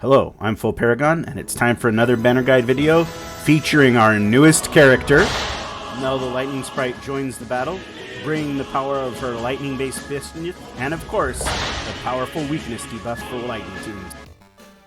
Hello, I'm Full Paragon, and it's time for another banner guide video featuring our newest character. Mel the Lightning Sprite joins the battle, bringing the power of her lightning-based Mischief, and of course, the powerful weakness debuff for lightning teams.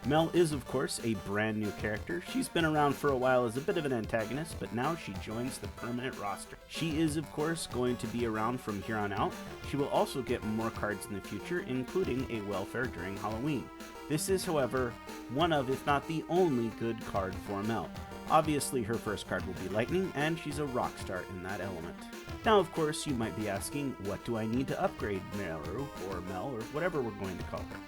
Mel is, of course, a brand new character. She's been around for a while as a bit of an antagonist, but now she joins the permanent roster. She is, of course, going to be around from here on out. She will also get more cards in the future, including a welfare during Halloween. This is, however, one of, if not the only, good card for Mel. Obviously, her first card will be Lightning, and she's a rock star in that element. Now, of course, you might be asking, what do I need to upgrade Meru, or Mel, or whatever we're going to call her?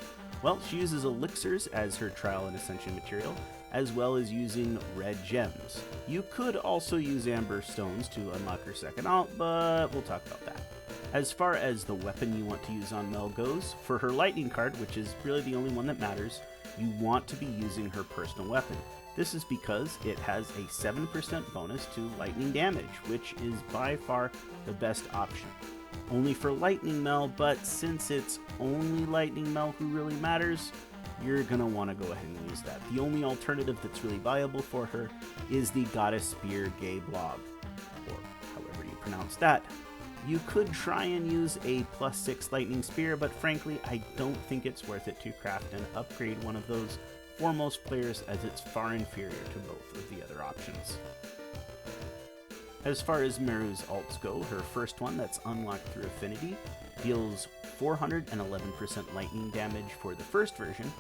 Well, she uses elixirs as her trial and ascension material, as well as using red gems. You could also use amber stones to unlock her second alt, but we'll talk about that. As far as the weapon you want to use on Mel goes, for her lightning card, which is really the only one that matters, you want to be using her personal weapon. This is because it has a 7% bonus to lightning damage, which is by far the best option. Only for Lightning Mel, but since it's only Lightning Mel who really matters, you're going to want to go ahead and use that. The only alternative that's really viable for her is the Goddess Spear Gay Blob, or however you pronounce that. You could try and use a +6 Lightning Spear, but frankly, I don't think it's worth it to craft and upgrade one of those for most players, as it's far inferior to both of the other options. As far as Meru's alts go, her first one that's unlocked through Affinity deals 411% lightning damage for the first version.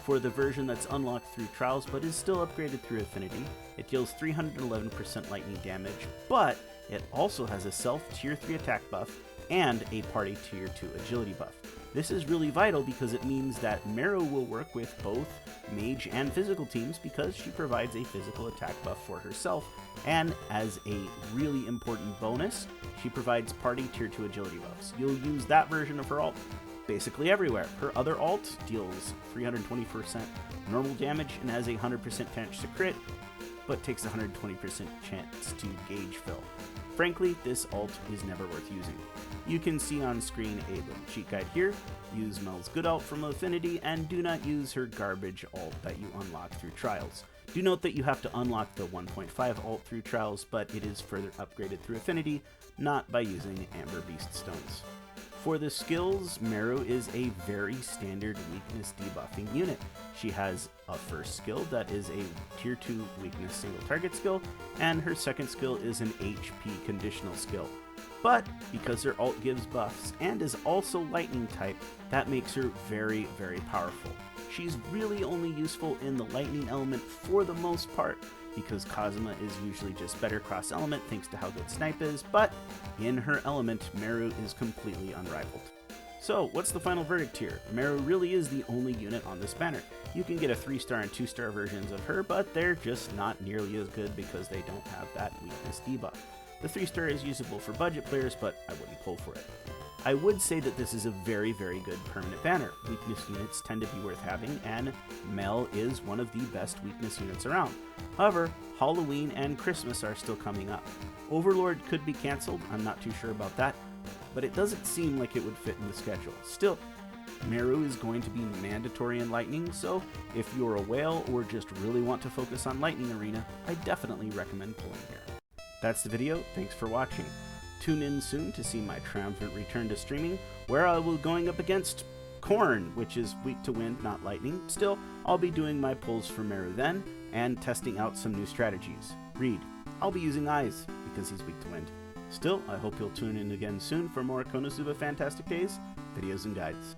For the version that's unlocked through Trials but is still upgraded through Affinity, it deals 311% lightning damage, but it also has a self tier 3 attack buff and a party tier 2 agility buff. This is really vital because it means that Meru will work with both mage and physical teams because she provides a physical attack buff for herself, and as a really important bonus, she provides party tier 2 agility buffs. You'll use that version of her alt basically everywhere. Her other alt deals 320% normal damage and has a 100% chance to crit, but takes a 120% chance to gauge fill. Frankly, this alt is never worth using. You can see on screen a little cheat guide here. Use Mel's good alt from Affinity, and do not use her garbage alt that you unlock through Trials. Do note that you have to unlock the 1.5 alt through Trials, but it is further upgraded through Affinity, not by using Amber Beast Stones. For the skills, Meru is a very standard weakness debuffing unit. She has a first skill that is a tier 2 weakness single target skill, and her second skill is an HP conditional skill. But because her alt gives buffs and is also lightning type, that makes her very, very powerful. She's really only useful in the lightning element for the most part, because Catzuma is usually just better cross element thanks to how good Snipe is, but in her element, Meru is completely unrivaled. So, what's the final verdict here? Meru really is the only unit on this banner. You can get a 3-star and 2-star versions of her, but they're just not nearly as good because they don't have that weakness debuff. The 3-star is usable for budget players, but I wouldn't pull for it. I would say that this is a very, very good permanent banner. Weakness units tend to be worth having, and Mel is one of the best weakness units around. However, Halloween and Christmas are still coming up. Overlord could be cancelled, I'm not too sure about that, but it doesn't seem like it would fit in the schedule. Still, Meru is going to be mandatory in Lightning, so if you're a whale or just really want to focus on Lightning Arena, I definitely recommend pulling here. That's the video, thanks for watching. Tune in soon to see my triumphant return to streaming, where I will be going up against Corn, which is weak to wind, not lightning. Still, I'll be doing my pulls for Meru then, and testing out some new strategies. Reed, I'll be using Eyes, because he's weak to wind. Still, I hope you'll tune in again soon for more Konosuba Fantastic Days videos and guides.